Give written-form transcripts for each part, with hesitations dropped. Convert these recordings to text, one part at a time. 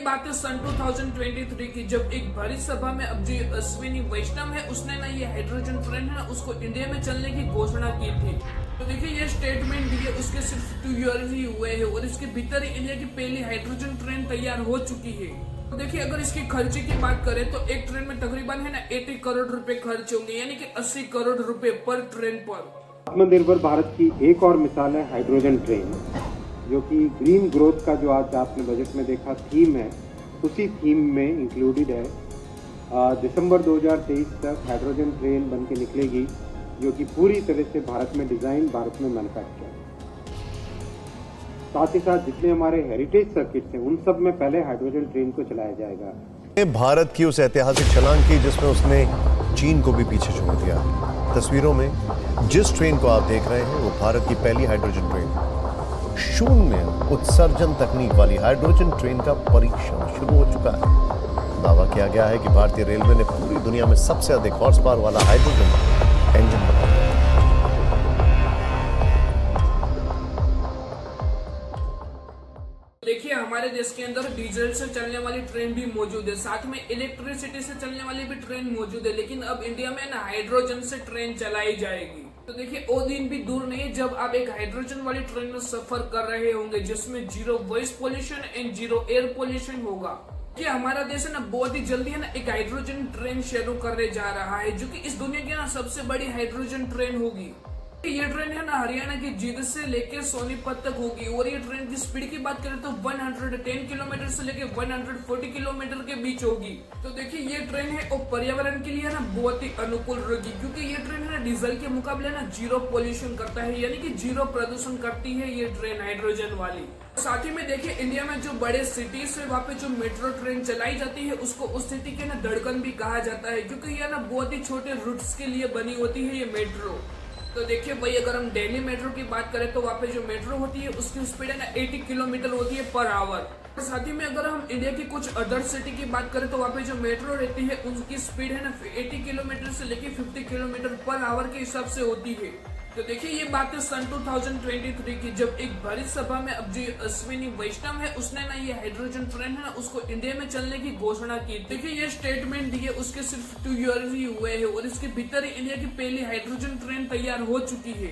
बात है सन 2023 की, जब एक बड़ी सभा में अब जो अश्विनी वैष्णव है उसने ना ये हाइड्रोजन ट्रेन है ना उसको इंडिया में चलने की घोषणा की थी। तो देखिए ये स्टेटमेंट दिए उसके सिर्फ 2 ईयर ही हुए हैं और इसके भीतर ही इंडिया की पहली हाइड्रोजन ट्रेन तैयार हो चुकी है। तो देखिए अगर इसकी खर्चे की बात करें तो एक ट्रेन में तकरीबन है ना 80 करोड़ रुपए खर्च होंगे, यानी कि 80 करोड़ रुपए पर ट्रेन पर। आत्मनिर्भर भारत की एक और मिसाल है हाइड्रोजन ट्रेन, जो कि ग्रीन ग्रोथ का जो आज आपने बजट में देखा थीम है, उसी थीम में इंक्लूडेड है। दिसंबर 2023 तक हाइड्रोजन ट्रेन बन के निकलेगी, जो कि पूरी तरह से भारत में डिज़ाइन, भारत में मैन्युफैक्चर। साथ ही साथ जितने हमारे हेरिटेज सर्किट्स हैं उन सब में पहले हाइड्रोजन ट्रेन को चलाया जाएगा। भारत की उस ऐतिहासिक छलांग की जिसमें उसने चीन को भी पीछे छोड़ दिया। तस्वीरों में जिस ट्रेन को आप देख रहे हैं वो भारत की पहली हाइड्रोजन ट्रेन, शून्य उत्सर्जन तकनीक वाली हाइड्रोजन ट्रेन का परीक्षण शुरू हो चुका है। दावा किया गया है कि भारतीय रेलवे ने पूरी दुनिया में सबसे अधिक हॉर्स पावर वाला हाइड्रोजन इंजन बनाया। देखिए हमारे देश के अंदर डीजल से चलने वाली ट्रेन भी मौजूद है, साथ में इलेक्ट्रिसिटी से चलने वाली भी ट्रेन मौजूद है, लेकिन अब इंडिया में ना हाइड्रोजन से ट्रेन चलाई जाएगी। तो देखिए वो दिन भी दूर नहीं है जब आप एक हाइड्रोजन वाली ट्रेन में सफर कर रहे होंगे, जिसमें 0 voice pollution and 0 air pollution होगा। कि हमारा देश है ना बहुत ही जल्दी है ना एक हाइड्रोजन ट्रेन शुरू करने जा रहा है, जो कि इस दुनिया की ना सबसे बड़ी हाइड्रोजन ट्रेन होगी। ये ट्रेन है ना हरियाणा की जींद से लेके सोनीपत तक होगी और ये ट्रेन की स्पीड की बात करें तो 110 किलोमीटर से लेके 140 किलोमीटर के बीच होगी। तो देखिए ये ट्रेन है और पर्यावरण के लिए ना बहुत ही अनुकूल रहेगी, क्योंकि ये ट्रेन है ना डीजल के मुकाबले ना 0 पोल्यूशन करता है, यानी कि 0 प्रदूषण करती है ये ट्रेन हाइड्रोजन वाली। साथ ही में देखिए इंडिया में जो बड़े सिटीज है वहाँ पे जो मेट्रो ट्रेन चलाई जाती है उसको उस सिटी के ना धड़कन भी कहा जाता है, क्योंकि ये ना बहुत ही छोटे रूट्स के लिए बनी होती है ये मेट्रो। तो देखिए भाई अगर हम दिल्ली मेट्रो की बात करें तो वहाँ पे जो मेट्रो होती है उसकी स्पीड है ना 80 किलोमीटर होती है पर आवर। और साथ ही में अगर हम इंडिया की कुछ अदर सिटी की बात करें तो वहाँ पे जो मेट्रो रहती है उनकी स्पीड है ना 80 किलोमीटर से लेके 50 किलोमीटर पर आवर के हिसाब से होती है। तो देखिए ये बात है सन 2023 की, जब एक बड़ी सभा में अब जो अश्विनी वैष्णव है उसने ना ये हाइड्रोजन ट्रेन है ना उसको इंडिया में चलने की घोषणा की। देखिए ये स्टेटमेंट दिए उसके सिर्फ 2 ईयर ही हुए हैं और इसके भीतर ही इंडिया की पहली हाइड्रोजन ट्रेन तैयार हो चुकी है।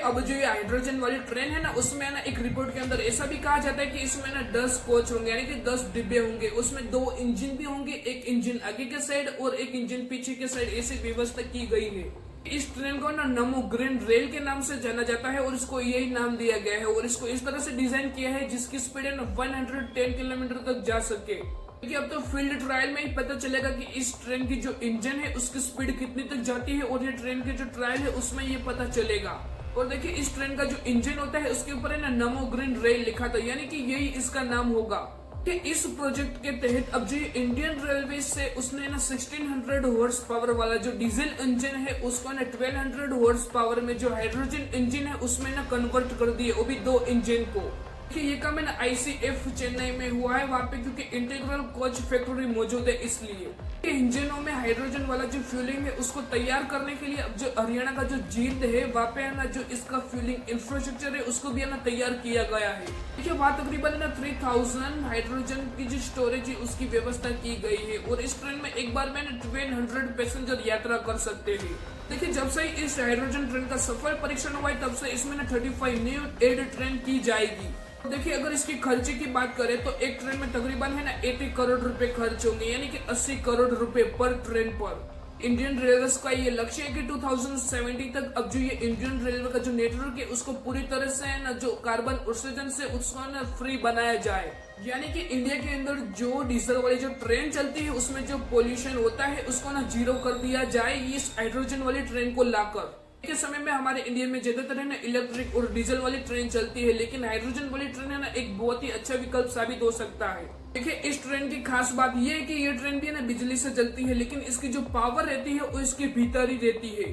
अब जो ये हाइड्रोजन वाली ट्रेन है ना उसमें ना एक रिपोर्ट के अंदर ऐसा भी कहा जाता है कि इसमें ना 10 कोच होंगे, यानी कि 10 डिब्बे होंगे, उसमें 2 इंजन भी होंगे, एक इंजन आगे के साइड और एक इंजन पीछे के साइड, ऐसी व्यवस्था की गई है। इस ट्रेन को ना नमो ग्रीन रेल के नाम से जाना जाता है और इसको यही नाम दिया गया है और इसको इस तरह से डिजाइन किया है जिसकी स्पीड है ना 110 किलोमीटर तक जा सके। क्योंकि अब तो फील्ड ट्रायल में ही पता चलेगा कि इस ट्रेन की जो इंजन है उसकी स्पीड कितनी तक जाती है और ये ट्रेन की जो ट्रायल है उसमें ये पता चलेगा। और देखिए इस ट्रेन का जो इंजन होता है उसके ऊपर है ना नमो ग्रीन रेल लिखा था, यानी कि यही इसका नाम होगा। कि इस प्रोजेक्ट के तहत अब जो इंडियन रेलवे से उसने ना 1600 हॉर्स पावर वाला जो डीजल इंजन है उसको ना 1200 हॉर्स पावर में जो हाइड्रोजन इंजन है उसमें ना कन्वर्ट कर दिए, वो भी 2 इंजन को। कि ये काम है ना ICF चेन्नई में हुआ है वहाँ पे, क्योंकि इंटीग्रल कोच फैक्ट्री मौजूद है इसलिए। इंजनों में हाइड्रोजन वाला जो फ्यूलिंग है उसको तैयार करने के लिए अब जो हरियाणा का जो जींद है वहाँ पे है ना जो इसका फ्यूलिंग इंफ्रास्ट्रक्चर है उसको भी है ना तैयार किया गया है। देखिए वहाँ तकरीबन ना 3000 हाइड्रोजन की जो स्टोरेज है उसकी व्यवस्था की गई है और इस ट्रेन में एक बार में 1200 पैसेंजर यात्रा कर सकते हैं। देखिए जब से इस हाइड्रोजन ट्रेन का सफल परीक्षण हुआ है तब से इसमें ना 35 न्यू एड ट्रेन की जाएगी। देखिए अगर इसकी खर्चे की बात करें तो एक ट्रेन में तकरीबन है ना 80 करोड़ रुपए खर्च होंगे, यानी कि 80 करोड़ रुपए पर ट्रेन पर। इंडियन रेलवे का ये लक्ष्य है कि 2070 तक अब जो ये इंडियन रेलवे का जो नेटवर्क है उसको पूरी तरह से है ना जो कार्बन उत्सर्जन से उसको ना फ्री बनाया जाए, यानी कि इंडिया के अंदर जो डीजल वाली जो ट्रेन चलती है उसमें जो पोल्यूशन होता है उसको ना 0 कर दिया जाए इस हाइड्रोजन वाली ट्रेन को लाकर। के समय में हमारे इंडिया में ज्यादातर है ना इलेक्ट्रिक और डीजल वाली ट्रेन चलती है, लेकिन हाइड्रोजन वाली ट्रेन है ना एक बहुत ही अच्छा विकल्प साबित हो सकता है। देखिए इस ट्रेन की खास बात यह है कि ये ट्रेन भी है ना बिजली से चलती है, लेकिन इसकी जो पावर रहती है वो इसके भीतर ही रहती है।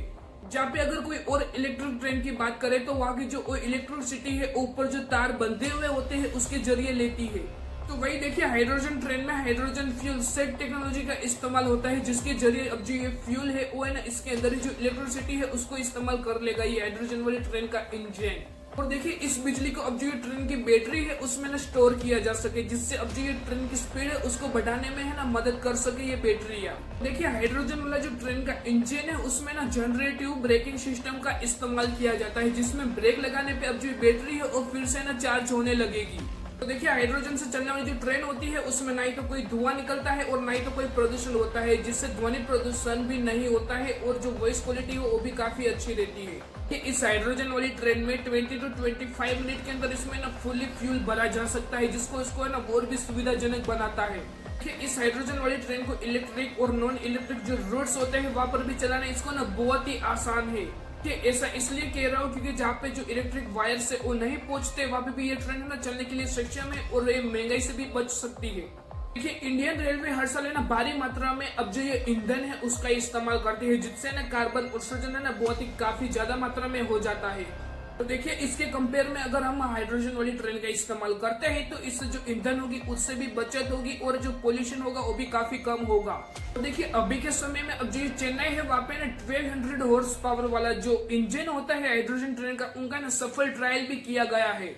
जहाँ पे अगर कोई और इलेक्ट्रिक ट्रेन की बात करें तो वहाँ की जो इलेक्ट्रिसिटी है ऊपर जो तार बंधे हुए होते हैं उसके जरिए लेती है। तो वही देखिए हाइड्रोजन ट्रेन में हाइड्रोजन फ्यूल सेल टेक्नोलॉजी का इस्तेमाल होता है, जिसके जरिए अब जो ये फ्यूल है वो है ना इसके अंदर ही जो इलेक्ट्रिसिटी है उसको इस्तेमाल कर लेगा ये हाइड्रोजन वाली ट्रेन का इंजन। और देखिए इस बिजली को अब जो ये ट्रेन की बैटरी है उसमें ना स्टोर किया जा सके, जिससे अब जो ये ट्रेन की स्पीड है उसको बढ़ाने में है ना मदद कर सके ये बैटरियां। देखिए हाइड्रोजन वाला जो ट्रेन का इंजन है उसमें ना जनरेटिव ब्रेकिंग सिस्टम का इस्तेमाल किया जाता है, जिसमें ब्रेक लगाने पे अब जो बैटरी है वो फिर से ना चार्ज होने लगेगी। तो देखिए हाइड्रोजन से चलने वाली जो ट्रेन होती है उसमें ना ही तो कोई धुआं निकलता है और ना ही तो कोई प्रदूषण होता है, जिससे ध्वनि प्रदूषण भी नहीं होता है और जो वॉइस क्वालिटी है वो भी काफी अच्छी रहती है। कि इस हाइड्रोजन वाली ट्रेन में 20 to 25 मिनट के अंदर इसमें ना फुली फ्यूल भरा जा सकता है, जिसको इसको है ना और भी सुविधाजनक बनाता है। कि इस हाइड्रोजन वाली ट्रेन को इलेक्ट्रिक और नॉन इलेक्ट्रिक जो रूट्स होते हैं वहां पर भी चलाना इसको ना बहुत ही आसान है। कि ऐसा इसलिए कह रहा हूँ क्योंकि जहाँ पे जो इलेक्ट्रिक वायर से वो नहीं पहुंचते वहां पे भी ये ट्रेन है ना चलने के लिए सक्षम है और ये महंगाई से भी बच सकती है। देखिए इंडियन रेलवे हर साल है ना भारी मात्रा में अब जो ये ईंधन है उसका इस्तेमाल करती है, जिससे ना कार्बन उत्सर्जन है ना बहुत ही काफी ज्यादा मात्रा में हो जाता है। तो देखिए इसके कंपेयर में अगर हम हाइड्रोजन वाली ट्रेन का इस्तेमाल करते हैं तो इससे जो ईंधन होगी उससे भी बचत होगी और जो पोल्यूशन होगा वो भी काफी कम होगा। तो देखिए अभी के समय में अब जो चेन्नई है वहाँ पे ना 1200 हॉर्स पावर वाला जो इंजन होता है हाइड्रोजन ट्रेन का उनका ना सफल ट्रायल भी किया गया है।